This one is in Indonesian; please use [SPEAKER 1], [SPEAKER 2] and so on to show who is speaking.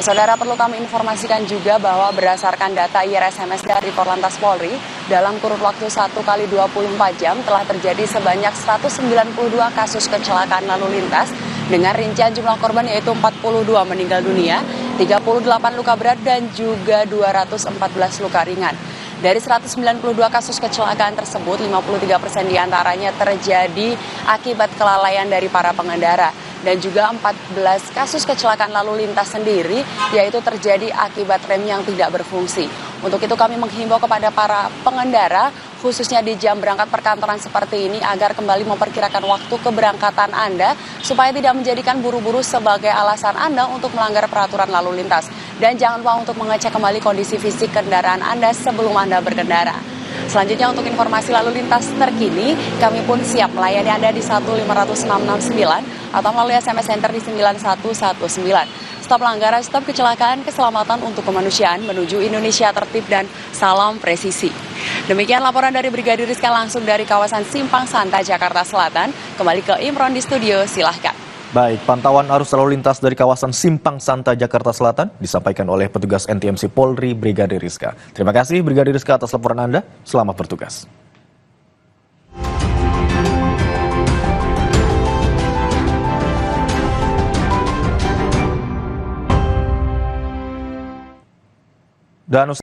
[SPEAKER 1] Saudara, perlu kami informasikan juga bahwa berdasarkan data IRSMS dari Korlantas Polri, dalam kurun waktu 1 kali 24 jam telah terjadi sebanyak 192 kasus kecelakaan lalu lintas dengan rincian jumlah korban yaitu 42 meninggal dunia, 38 luka berat dan juga 214 luka ringan. Dari 192 kasus kecelakaan tersebut, 53% diantaranya terjadi akibat kelalaian dari para pengendara. Dan juga 14 kasus kecelakaan lalu lintas sendiri, yaitu terjadi akibat rem yang tidak berfungsi. Untuk itu kami menghimbau kepada para pengendara, khususnya di jam berangkat perkantoran seperti ini, agar kembali memperkirakan waktu keberangkatan Anda, supaya tidak menjadikan buru-buru sebagai alasan Anda untuk melanggar peraturan lalu lintas. Dan jangan lupa untuk mengecek kembali kondisi fisik kendaraan Anda sebelum Anda berkendara. Selanjutnya untuk informasi lalu lintas terkini, kami pun siap melayani Anda di 15669 atau melalui SMS Center di 9119. Stop pelanggaran, stop kecelakaan, keselamatan untuk kemanusiaan menuju Indonesia tertib dan salam presisi. Demikian laporan dari Brigadir Rizka langsung dari kawasan Simpang Santa, Jakarta Selatan. Kembali ke Imron di studio, silahkan.
[SPEAKER 2] Baik, pantauan arus lalu lintas dari kawasan Simpang Santa, Jakarta Selatan disampaikan oleh petugas NTMC Polri Brigadir Rizka. Terima kasih Brigadir Rizka atas laporan Anda. Selamat bertugas. Dan